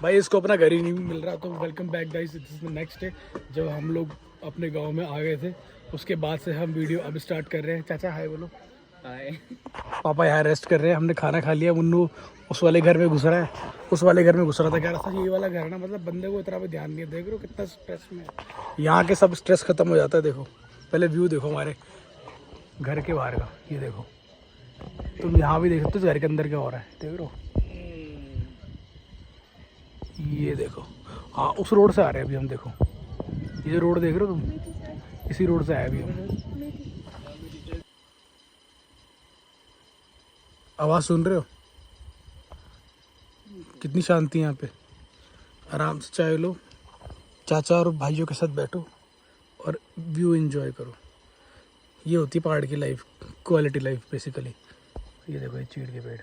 भाई इसको अपना घर ही नहीं मिल रहा, तो welcome back guys, this is the next day जब हम लोग अपने गांव में आ गए थे। उसके बाद से हम वीडियो अब स्टार्ट कर रहे हैं। चाचा हाय बोलो। हाय। पापा यहाँ रेस्ट कर रहे हैं, हमने खाना खा लिया। मुन्नू उस वाले घर में घुस रहा है, उस वाले घर में घुस रहा था। कह रहा था ये वाला घर है ना, मतलब बंदे को इतना भी ध्यान नहीं है। देख रहे हो कितना स्ट्रेस में है। यहाँ के सब स्ट्रेस खत्म हो जाता है। देखो पहले व्यू देखो हमारे घर के बाहर का, ये देखो। तुम यहाँ भी देख सकते हो घर के अंदर क्या हो रहा है, देख रहे हो। ये देखो, हाँ उस रोड से आ रहे हैं अभी हम। देखो ये जो रोड देख रहे हो तुम, इसी रोड से आए अभी हम। आवाज़ सुन रहे हो, कितनी शांति है यहाँ पे। आराम से चाय लो, चाचा और भाइयों के साथ बैठो और व्यू एंजॉय करो। ये होती है पहाड़ की लाइफ, क्वालिटी लाइफ बेसिकली। ये देखो ये चीड़ के पेड़,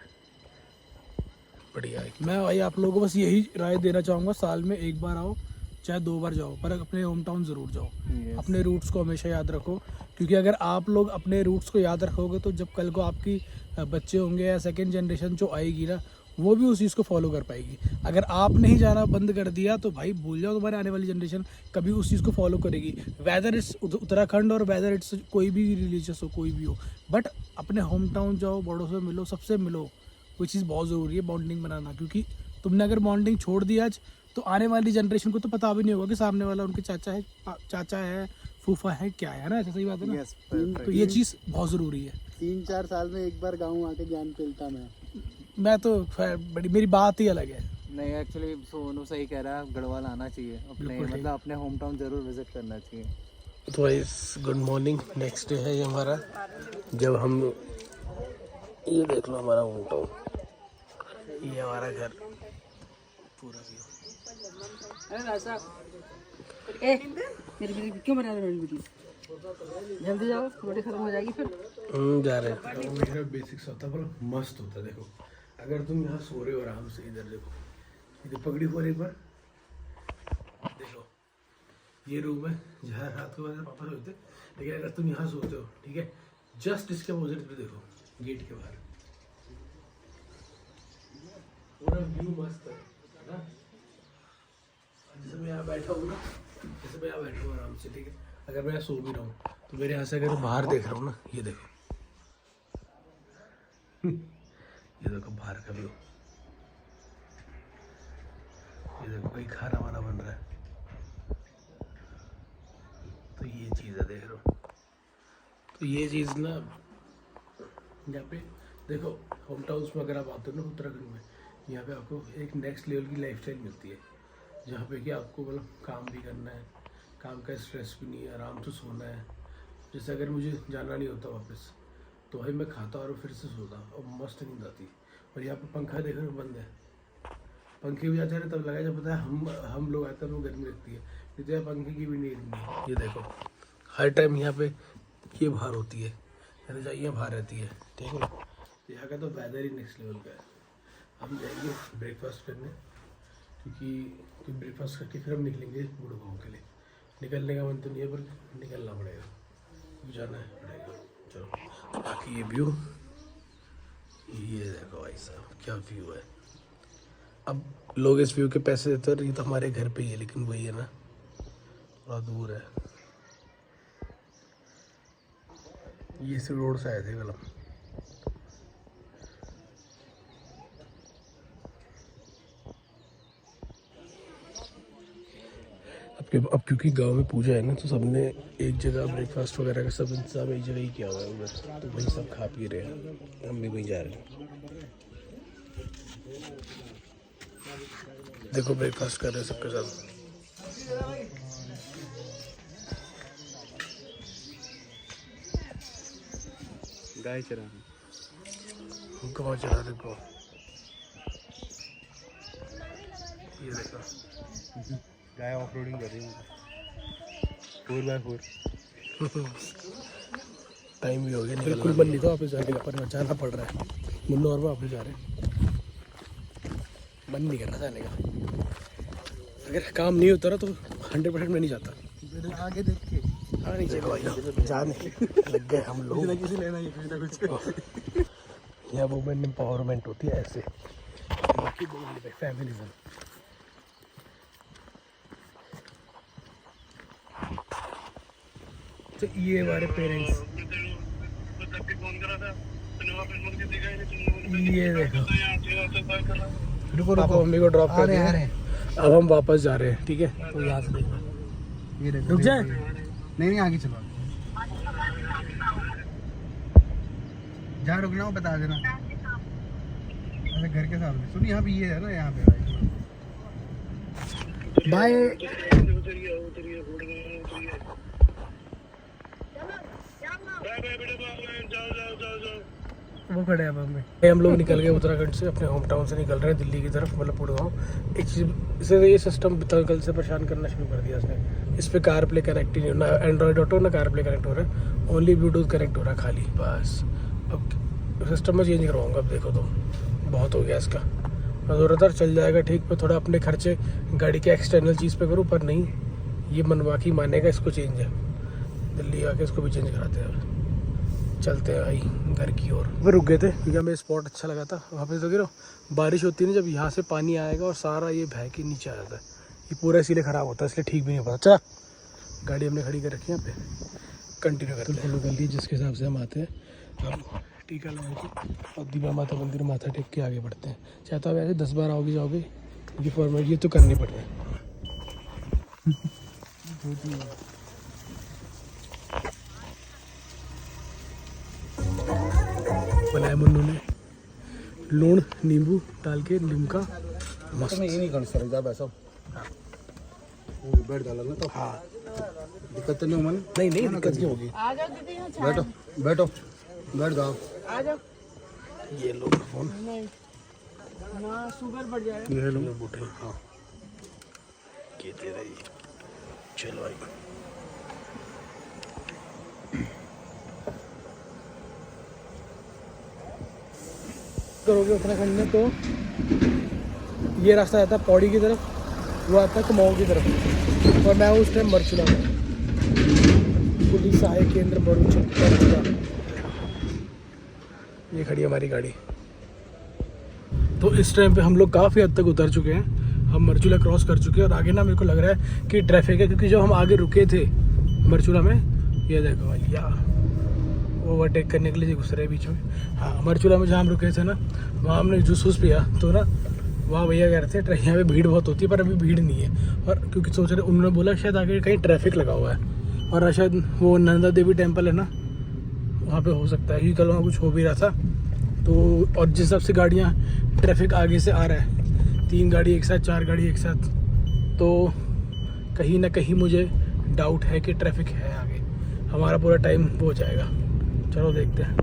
बढ़िया है। मैं भाई आप लोगों को बस यही राय देना चाहूँगा, साल में एक बार आओ चाहे 2 बार जाओ, पर अपने होम टाउन ज़रूर जाओ। अपने रूट्स को हमेशा याद रखो, क्योंकि अगर आप लोग अपने रूट्स को याद रखोगे तो जब कल को आपकी बच्चे होंगे या सेकंड जनरेशन जो आएगी ना, वो भी उस चीज़ को फॉलो कर पाएगी। अगर आप नहीं जाना बंद कर दिया तो भाई भूल जाओ, तुम्हारे आने वाली जनरेशन कभी उस चीज़ को फॉलो करेगी। वेदर इट्स उत्तराखंड और वेदर इट्स कोई भी रिलीजियस हो, कोई भी हो, बट अपने होम टाउन जाओ, बड़ों से मिलो, सबसे मिलो। कोई चीज़ बहुत ज़रूरी है बॉन्डिंग बनाना, क्योंकि तुमने अगर बॉन्डिंग छोड़ दी आज तो आने वाली जनरेशन को तो पता भी नहीं होगा कि सामने वाला उनके चाचा है, फूफा है, क्या है ना। ऐसा सही बात है ना। तो ये चीज़ बहुत ज़रूरी है। 3-4 साल में एक बार गाँव आके ज्ञान मिलता मैं तो बड़ी, मेरी बात ही अलग है। नहीं एक्चुअली सोनू सही कह रहा है, गढ़वाल आना चाहिए अपने, मतलब अपने होम टाउन जरूर विजिट करना चाहिए। तो guys good morning, next day है ये हमारा। जब हम ये देख लो हमारा होम टाउन, ये हमारा घर पूरा व्यू। क्यों बना रहे वीडियो? जल्दी जाओ, रोटी खत्म हो जाएगी फिर। जा रहे हैं। मेरा बेसिक्स होता है पर मस्त होता है। देखो अगर तुम यहाँ सो रहे हो आराम से, इधर देखो, इधर पगड़ी खोल एक बार, देखो ये रूम है जहाँ रात को पापा सोते। लेकिन अगर तुम यहाँ सोते हो, ठीक है, जस्ट इसके अपोजिट पे देखो गेट के बाहर पूरा व्यू मस्त है ना। जैसे मैं यहाँ बैठा हूँ ना, जैसे मैं यहाँ बैठा हूँ आराम से, ठीक है। अगर मैं यहाँ सो भी रहा हूँ तो मेरे यहाँ से अगर बाहर देख रहा हूँ ना, ये देखो ये देखो बाहर का व्यू, ये देखो कोई खाना वाना बन रहा है, तो ये चीज़ है, देख रहे हो। तो ये चीज़ ना यहाँ पे देखो, होम टाउन्स में अगर आप आते हो ना उत्तराखंड में, यहाँ पे आपको एक नेक्स्ट लेवल की लाइफस्टाइल मिलती है, जहाँ पे कि आपको मतलब काम भी करना है, काम का स्ट्रेस भी नहीं है, आराम से सोना है। जैसे अगर मुझे जाना नहीं होता वापस तो भाई मैं खाता और फिर से सोता और मस्त नींद आती। और यहाँ पे पंखा देखने में बंद है, पंखे भी आते हैं तब लगा जब पता है हम लोग आते हैं, वो गर्मी लगती है, नहीं तो यहाँ पंखे की भी नींद नहीं है। ये देखो हर टाइम यहाँ पे ये बाहर होती है, रजाइयाँ बाहर रहती है, ठीक है। यहाँ का तो वेदर ही नेक्स्ट लेवल का है। हम जाएंगे ब्रेकफास्ट करने, क्योंकि ब्रेकफास्ट करके फिर हम निकलेंगे गुड़गांव के लिए। निकलने का मन तो नहीं है पर निकलना पड़ेगा, जाना है पड़ेगा। चलो बाकी ये व्यू, ये देखो भाई साहब क्या व्यू है। अब लोग इस व्यू के पैसे देते हैं, ये तो हमारे घर पे ही है, लेकिन वही है ना, थोड़ा दूर है। ये इस रोड से आए थे कल। अब क्योंकि गांव में पूजा है ना, तो सबने एक जगह ब्रेकफास्ट वगैरह का सब इंतजाम एक जगह ही किया हुआ है उधर, तो वही सब खा पी रहे हैं। हम भी वहीं जा रहे हैं, देखो ब्रेकफास्ट कर रहे हैं सबके साथ। गाय चरा गाँव चला देखो, ये देखो गाय ऑफ रोडिंग कर रही है 4x4। टाइम भी हो गया, बिल्कुल मन नहीं था वापस जाने का, पर जाना पड़ रहा है। मुन्नू और वापस जा रहे हैं, मन नहीं करना जाने का। अगर काम नहीं होता ना तो 100% मैं नहीं जाता। आगे देख के हाँ नहीं चलो भाई, जाने लग गए हम लोग। किसी लेना ही कुछ ना कुछ। यहाँ वुमेन एम्पावरमेंट होती है ऐसे, बाकी फैमिलिज्म। तो ये हमारे पेरेंट्स, ये देखो। रुको रुको, मम्मी को ड्रॉप कर दिया। अब हम वापस जा रहे हैं, ठीक है। तो यहाँ से देखो, ये रुक जाए। नहीं आगे चलो, जहाँ रुकना हो बता देना। अरे घर के सामने सुन, यहाँ पे ये है ना, यहाँ पे बाय। वो खड़े हैं हम लोग निकल गए उत्तराखंड से, अपने होम टाउन से निकल रहे हैं दिल्ली की तरफ, मतलब गुड़गांव। एक चीज़ इसे ये सिस्टम कल से परेशान करना शुरू कर दिया इसने। इस पे कार प्ले कनेक्ट ही नहीं होना, एंड्रॉइड ऑटो ना कार प्ले कनेक्ट हो रहा है, ओनली ब्लूटूथ कनेक्ट हो रहा है खाली, बस। अब सिस्टम में चेंज करवाऊँगा, अब देखो तो बहुत हो गया इसका। ज़रूरत चल जाएगा ठीक, पर थोड़ा अपने खर्चे गाड़ी के एक्सटर्नल चीज़ पे करूँ, पर नहीं, ये मनवा की मानेगा, इसको चेंज है। दिल्ली आके इसको भी चेंज कराते हैं। चलते हैं भाई घर की ओर। वो रुक गए थे क्योंकि हमें स्पॉट अच्छा लगा था वहाँ पे। तो गिरो बारिश होती है ना, जब यहाँ से पानी आएगा और सारा ये बह के नीचे आ जाता है, ये पूरा इसीलिए ख़राब होता है, इसलिए ठीक भी नहीं पता। चला, गाड़ी हमने खड़ी कर रखी है यहाँ पे, कंटिन्यू करते हैं। फॉलो कर लीजिए जिसके हिसाब से हम आते हैं। हम टीका लगा के और दीपा माता मंदिर माथा टेक के आगे बढ़ते हैं। चाहता हूँ ऐसे 10 बार आओगे जाओगे, ये फॉर्मेट ये तो करनी पड़ रहा है। बनाया मुन्नू ने, लूण नींबू डाल के लिमका, मस्त। ये नहीं कर सकता वैसा, बैठ डाला ना तो। हाँ दिक्कत नहीं मन, नहीं दिक्कत क्यों होगी। बैठो बैठो, बैठ जाओ। ये लो फोन, शुगर बढ़ जाएगा। ये लो बूटे। हाँ ये तेरा ही, चलो भाई। करोगे उत्तराखंड में तो ये रास्ता आता है पौड़ी की तरफ, वो आता है कुमाऊं की तरफ, और मैं हूँ उस टाइम मरचुला में। पुलिस सहायक केंद्र मरचुला, ये खड़ी है हमारी गाड़ी। तो इस टाइम पे हम लोग काफ़ी हद तक उतर चुके हैं, हम मरचुला क्रॉस कर चुके हैं। और आगे ना मेरे को लग रहा है कि ट्रैफिक है, क्योंकि जब हम आगे रुके थे मरचुला में, ये देखो भैया ओवरटेक करने के लिए घुस रहे बीच में। हाँ मरचुला में जहाँ हम रुके थे ना, वहाँ हमने जूस वूस पिया, तो ना वहाँ भैया कह रहे थे यहाँ पे भीड़ बहुत होती है, पर अभी भीड़ नहीं है। और क्योंकि सोच रहे, उन्होंने बोला शायद आगे कहीं ट्रैफिक लगा हुआ है, और शायद वो नंदा देवी टेम्पल है ना, वहाँ पे हो सकता है, क्योंकि कल वहाँ कुछ हो भी रहा था। तो और जिस हिसाब से गाड़ियाँ, ट्रैफिक आगे से आ रहा है, 3 गाड़ी एक साथ, 4 गाड़ी एक साथ, तो कहीं ना कहीं मुझे डाउट है कि ट्रैफिक है आगे, हमारा पूरा टाइम हो जाएगा। चलो देखते हैं।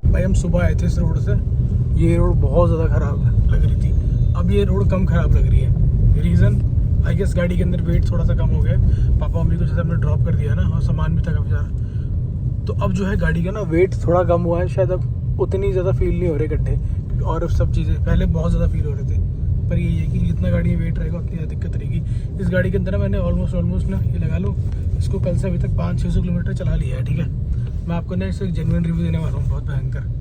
भाई हम सुबह आए थे इस रोड से, ये रोड बहुत ज़्यादा ख़राब लग रही थी, अब ये रोड कम ख़राब लग रही है। रीज़न आई गेस गाड़ी के अंदर वेट थोड़ा सा कम हो गया, पापा मम्मी को जैसे हमने ड्रॉप कर दिया ना, और सामान भी था काफ़ी सारा, तो अब जो है गाड़ी का ना वेट थोड़ा कम हुआ है, शायद अब उतनी ज़्यादा फील नहीं हो रहे गड्ढे और सब चीज़ें, पहले बहुत ज़्यादा फील हो रहे थे। पर ये है कि जितना गाड़ी में वेट रहेगा उतनी ज़्यादा दिक्कत रहेगी। इस गाड़ी के अंदर मैंने ऑलमोस्ट ना ये लगा लो, इसको कल से अभी तक 500-600 किलोमीटर चला लिया है, ठीक है। मैं आपको ना इससे जेन्युइन रिव्यू देने वाला हूँ, बहुत भयंकर।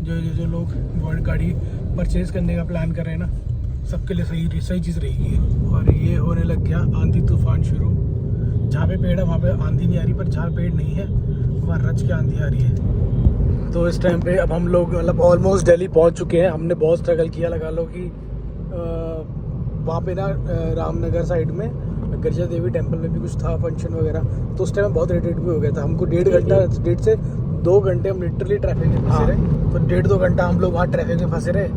जो लोग गाड़ी परचेज़ करने का प्लान कर रहे हैं ना, सबके लिए सही चीज़ रहेगी। और ये होने लग गया आंधी तूफान शुरू, जहाँ पे पेड़ है वहाँ पे आंधी नहीं आ रही, पर जहाँ पेड़ नहीं है वहाँ रच के आंधी आ रही है। तो इस टाइम पे अब हम लोग मतलब ऑलमोस्ट दिल्ली पहुँच चुके हैं। हमने बहुत स्ट्रगल किया, लगा लो कि वहाँ पे ना रामनगर साइड में गिरजा देवी टेम्पल में भी कुछ था फंक्शन वगैरह, तो उस टाइम बहुत इरिटेट भी हो गया था हमको। 1.5 से 2 घंटे हम लिटरली ट्रैफिक में फंसे रहे। तो 1.5-2 घंटा हम लोग वहाँ ट्रैफिक में फंसे रहे।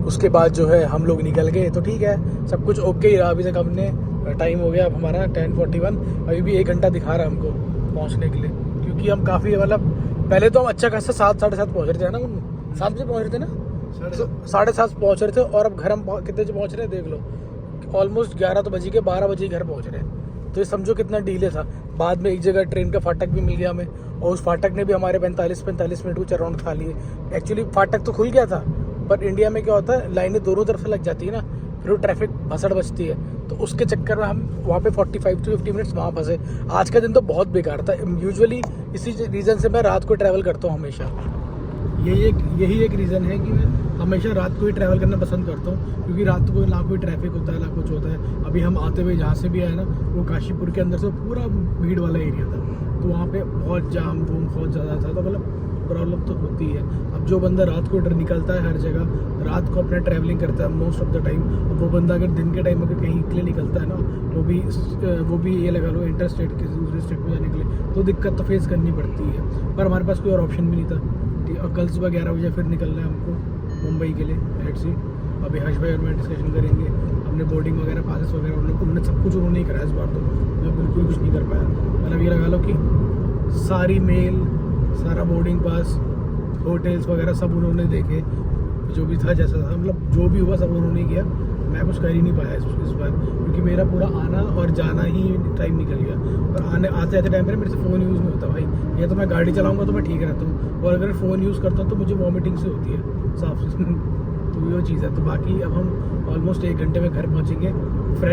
उसके बाद जो है हम लोग निकल गए, तो ठीक है, सब कुछ ओके ही रहा। अभी तक हमने टाइम हो गया अब हमारा 10:41, अभी भी 1 घंटा दिखा रहा है हमको पहुँचने के लिए, क्योंकि हम काफ़ी मतलब पहले तो हम अच्छा खासा 7-7:30 पहुँच रहे थे ना, 7 बजे पहुँच रहे थे ना, 7:30 पहुँच रहे थे। और अब घर हम कितने बजे पहुँच रहे हैं देख लो, ऑलमोस्ट 11 तो बजे के 12 बजे घर पहुँच रहे हैं। तो ये समझो कितना डिले था। बाद में एक जगह ट्रेन का फाटक भी मिल गया हमें, और उस फाटक ने भी हमारे 45 मिनट कुछ अराउंड खा लिए। एक्चुअली फाटक तो खुल गया था, पर इंडिया में क्या होता है, लाइनें दोनों तरफ से लग जाती है ना, फिर वो ट्रैफिक भसड़ बचती है, तो उसके चक्कर में हम वहाँ पे 45 to 50 मिनट्स वहाँ फंसे। आज का दिन तो बहुत बेकार था। यूजुअली इसी रीज़न से मैं रात को ट्रैवल करता हूँ हमेशा। यही एक रीज़न है कि मैं हमेशा रात को ही ट्रैवल करना पसंद करता हूँ, क्योंकि रात को ना कोई ट्रैफिक होता है ना कुछ होता है। अभी हम आते हुए जहाँ से भी आए ना, वो काशीपुर के अंदर से पूरा भीड़ वाला एरिया था, तो वहाँ पे बहुत जाम बहुत ज़्यादा था, तो मतलब प्रॉब्लम तो होती है। अब जो बंदा रात को निकलता है हर जगह, रात को अपना ट्रैवलिंग करता है मोस्ट ऑफ द टाइम, वो बंदा अगर दिन के टाइम अगर कहीं के लिए निकलता है ना, वो भी ये लगा लो इंटर स्टेट किसी दूसरे स्टेट में जाने के लिए, तो दिक्कत तो फेस करनी पड़ती है। पर हमारे पास कोई और ऑप्शन भी नहीं था। और कल सुबह 11 बजे फिर निकलना है हमको मुंबई के लिए लेट्स सी। अभी हर्ष भाई और मैं डिस्कशन करेंगे, हमने बोर्डिंग वगैरह पासेस वगैरह उन्होंने सब कुछ उन्होंने ही कराया इस बार, तो मैं बिल्कुल कुछ नहीं कर पाया। मतलब ये लगा लो कि सारी मेल, सारा बोर्डिंग पास, होटल्स वगैरह सब उन्होंने देखे, जो भी था जैसा था, मतलब जो भी हुआ सब उन्होंने किया। मैं कुछ कर ही नहीं पाया इस बार, क्योंकि मेरा पूरा आना और जाना ही टाइम निकल गया। और आते टाइम पर मेरे से फ़ोन यूज़ नहीं होता भाई। या तो मैं गाड़ी चलाऊँगा तो मैं ठीक रहता हूँ, और अगर फ़ोन यूज़ करता हूँ तो मुझे वॉमिटिंग से होती है साफ तो वो चीज़ है। तो बाकी अब हम ऑलमोस्ट 1 घंटे में घर पहुँचेंगे।